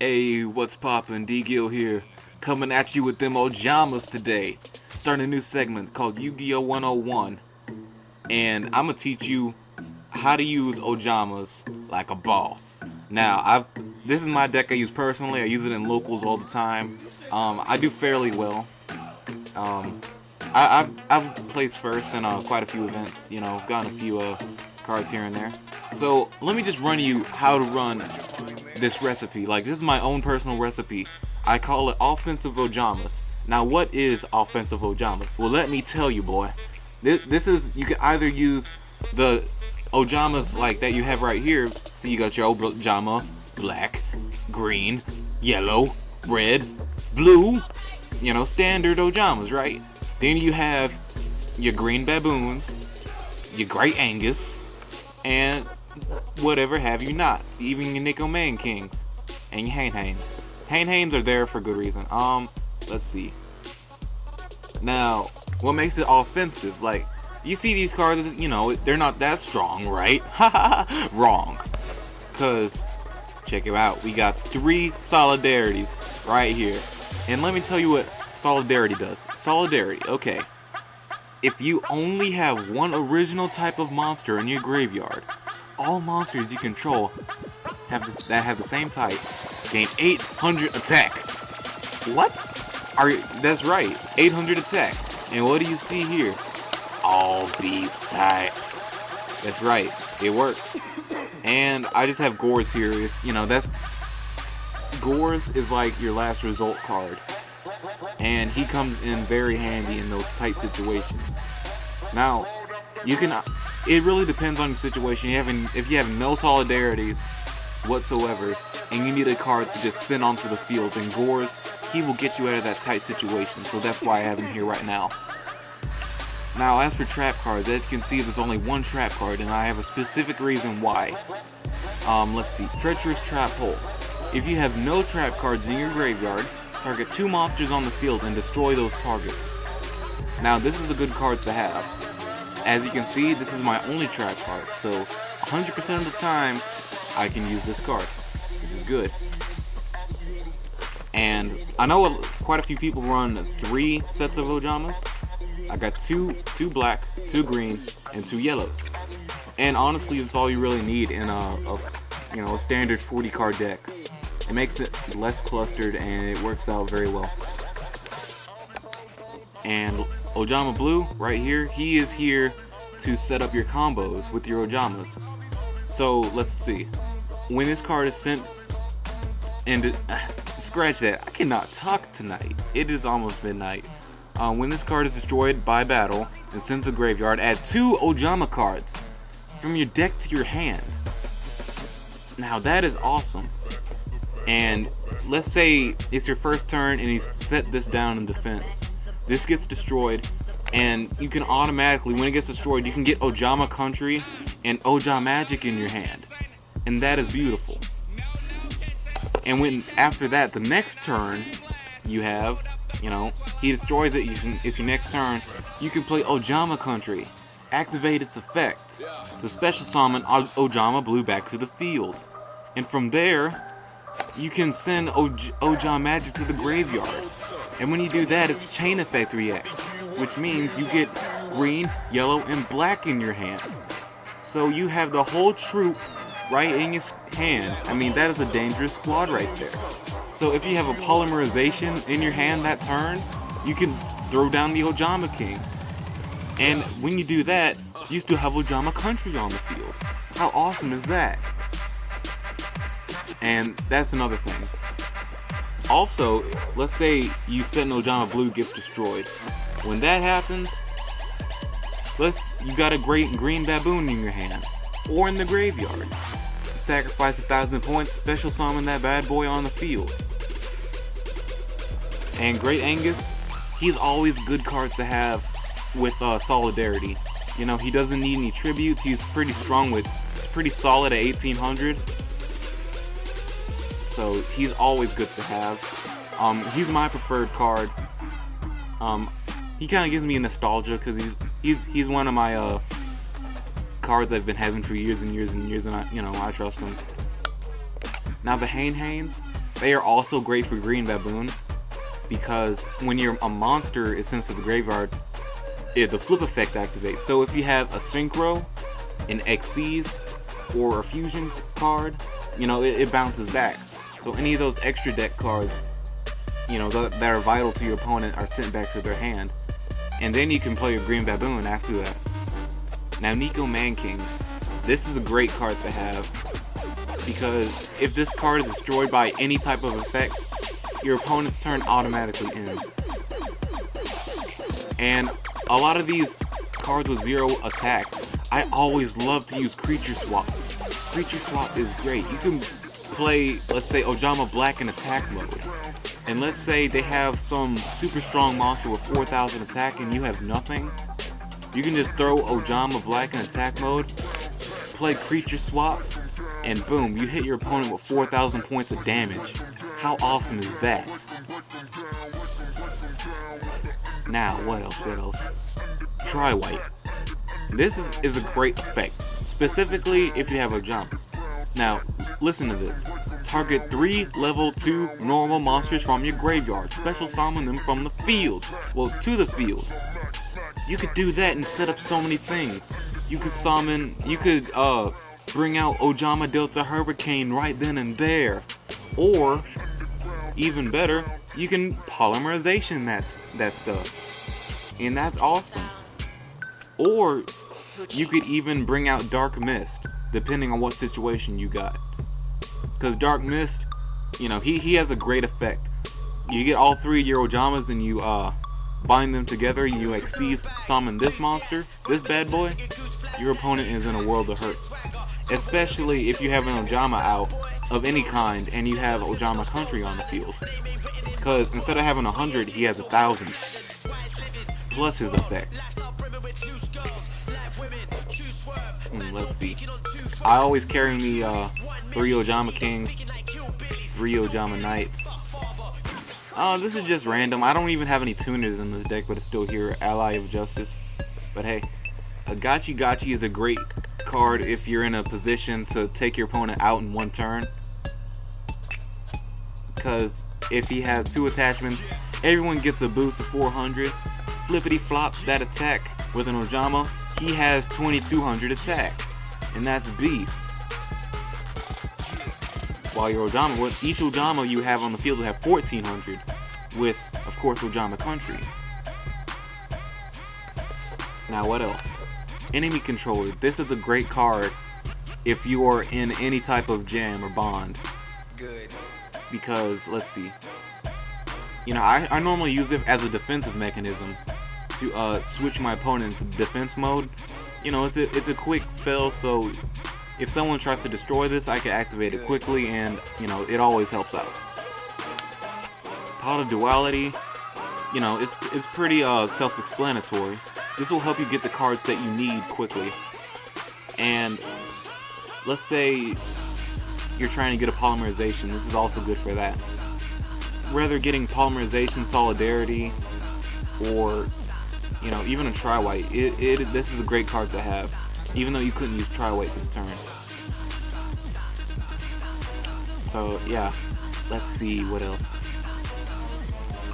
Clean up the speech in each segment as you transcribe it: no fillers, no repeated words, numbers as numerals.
Hey, what's poppin'? Yugioh here, coming at you with them Ojamas today. Starting a new segment called Yu-Gi-Oh 101, and I'm gonna teach you how to use Ojamas like a boss. Now, this is my deck I use personally. I use it in locals all the time. I do fairly well. Um, I've placed first in quite a few events. Gotten a few cards here and there. So let me just run you how to run this recipe. Like, this is my own personal recipe. I call it offensive Ojamas. Now, what is offensive Ojamas? Well, let me tell you, boy. This is, you can either use the Ojamas like that you have right here. So you got your Ojama, black, green, yellow, red, blue. Standard Ojamas, right? Then you have your green baboons, your great Angus, and whatever have you not. Even your Nickel Man Kings and your Hain-Hains. Hain-Hains are there for good reason. Let's see. Now, what makes it offensive? Like, you see these cards, they're not that strong, right? Haha, wrong. Cause, check it out. We got 3 solidarities right here. And let me tell you what solidarity does. Solidarity, okay. If you only have one original type of monster in your graveyard, all monsters you control that have the same type gain 800 attack. What? That's right, 800 attack. And what do you see here? All these types. That's right, it works. And I just have Gores here. Gores is like your last result card. And he comes in very handy in those tight situations. Now, it really depends on your situation. If you have no solidarities whatsoever, and you need a card to just send onto the field, then Gores, he will get you out of that tight situation. So that's why I have him here right now. Now, as for trap cards, as you can see, there's only one trap card, and I have a specific reason why. Let's see. Treacherous Trap Hole. If you have no trap cards in your graveyard, target 2 monsters on the field and destroy those targets. Now, this is a good card to have. As you can see, this is my only trap card, so 100% of the time, I can use this card, which is good. And I know quite a few people run 3 sets of Ojamas. I got two black, 2 green, and 2 yellows. And honestly, that's all you really need in a standard 40 card deck. It makes it less clustered and it works out very well. And Ojama Blue, right here, he is here to set up your combos with your Ojamas. So let's see. When this card is sent, and scratch that, I cannot talk tonight. It is almost midnight. When this card is destroyed by battle and sent to the graveyard, add 2 Ojama cards from your deck to your hand. Now that is awesome. And let's say it's your first turn and he's set this down in defense. This gets destroyed, and you can automatically, when it gets destroyed, you can get Ojama Country and Ojama Magic in your hand. And that is beautiful. And when after that, the next turn you have, he destroys it, it's your next turn, you can play Ojama Country. Activate its effect to special summon Ojama Blue back to the field. And from there, you can send Ojama Magic to the graveyard. And when you do that, it's chain effect reacts, which means you get green, yellow, and black in your hand. So you have the whole troop right in your hand. I mean, that is a dangerous squad right there. So if you have a polymerization in your hand that turn, you can throw down the Ojama King. And when you do that, you still have Ojama Country on the field. How awesome is that? And that's another thing. Also, let's say you set an Ojama Blue gets destroyed. When that happens, you got a great green baboon in your hand, or in the graveyard. Sacrifice 1,000 points, special summon that bad boy on the field. And Great Angus, he's always good cards to have with solidarity. He doesn't need any tributes. He's pretty solid at 1800. So he's always good to have. He's my preferred card. He kind of gives me a nostalgia because he's one of my cards I've been having for years and years and years, and I trust them. Now the Hain-Hains, They are also great for green baboon, because when you're a monster is sent to the graveyard, the flip effect activates. So if you have a synchro, an Xyz, or a fusion card, you know, it bounces back. So any of those extra deck cards, you know, that are vital to your opponent are sent back to their hand. And then you can play your green baboon after that. Now, Nico Man King. This is a great card to have, because if this card is destroyed by any type of effect, your opponent's turn automatically ends. And a lot of these cards with 0 attack, I always love to use Creature Swap. Creature Swap is great. You can play, let's say, Ojama Black in attack mode. And let's say they have some super strong monster with 4,000 attack and you have nothing. You can just throw Ojama Black in attack mode, play Creature Swap, and boom, you hit your opponent with 4,000 points of damage. How awesome is that? Now, what else? Try White. This is a great effect, specifically if you have Ojamas. Now, listen to this. Target 3 level 2 normal monsters from your graveyard. Special summon them from the field. Well, to the field. You could do that and set up so many things. You could bring out Ojama Delta Hurricane right then and there. Or, even better, you can polymerization that stuff. And that's awesome. Or, you could even bring out Dark Mist, depending on what situation you got. Because Dark Mist, you know, he has a great effect. You get all 3 of your Ojamas and you bind them together and you Xyz summon this monster, this bad boy, your opponent is in a world of hurt. Especially if you have an Ojama out of any kind and you have Ojama Country on the field. Because instead of having 100, he has 1,000. Plus his effect. Let's see. I always carry me 3 Ojama Kings, 3 Ojama Knights. This is just random. I don't even have any tuners in this deck, but it's still here. Ally of Justice. But hey, a Gachi is a great card if you're in a position to take your opponent out in 1 turn. Because if he has 2 attachments, everyone gets a boost of 400. Flippity flop that attack with an Ojama. He has 2,200 attack. And that's beast. While your Ojama, with each Ojama you have on the field will have 1,400 with, of course, Ojama Country. Now what else? Enemy Controller. This is a great card if you are in any type of jam or bond. Good. Because, let's see. You know, I normally use it as a defensive mechanism to switch my opponent into defense mode. You know, it's a quick spell, so if someone tries to destroy this, I can activate it quickly, and, you know, it always helps out. Pot of Duality, you know, it's pretty self-explanatory. This will help you get the cards that you need quickly. And let's say you're trying to get a polymerization, this is also good for that. Whether getting polymerization, solidarity, or, you know, even a Tri-White, this is a great card to have, even though you couldn't use Tri-White this turn. So yeah, let's see what else.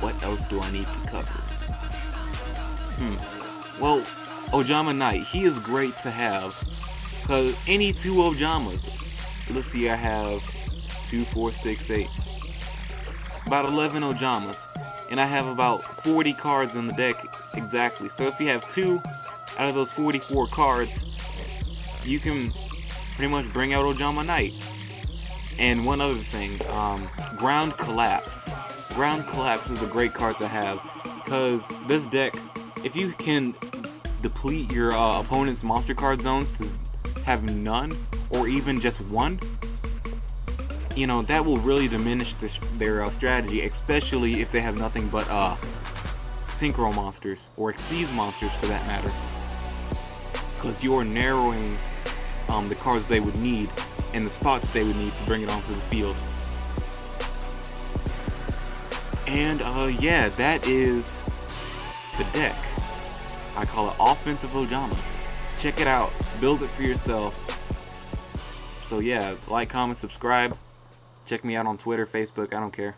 What else do I need to cover? Well, Ojama Knight, he is great to have, because any 2 Ojamas, let's see, I have 2, 4, 6, 8, about 11 Ojamas, and I have about 40 cards in the deck exactly. So if you have 2 out of those 44 cards, you can pretty much bring out Ojama Knight. And one other thing, Ground Collapse. Ground Collapse is a great card to have, because this deck, if you can deplete your opponent's monster card zones to have none, or even just 1, you know, that will really diminish their strategy, especially if they have nothing but synchro monsters, or Xyz monsters for that matter. Because you're narrowing the cards they would need, and the spots they would need to bring it onto the field. And yeah, that is the deck. I call it Offensive Ojamas. Check it out, build it for yourself. So yeah, like, comment, subscribe. Check me out on Twitter, Facebook, I don't care.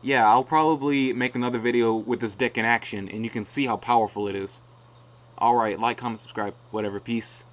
Yeah, I'll probably make another video with this deck in action, and you can see how powerful it is. Alright, like, comment, subscribe, whatever. Peace.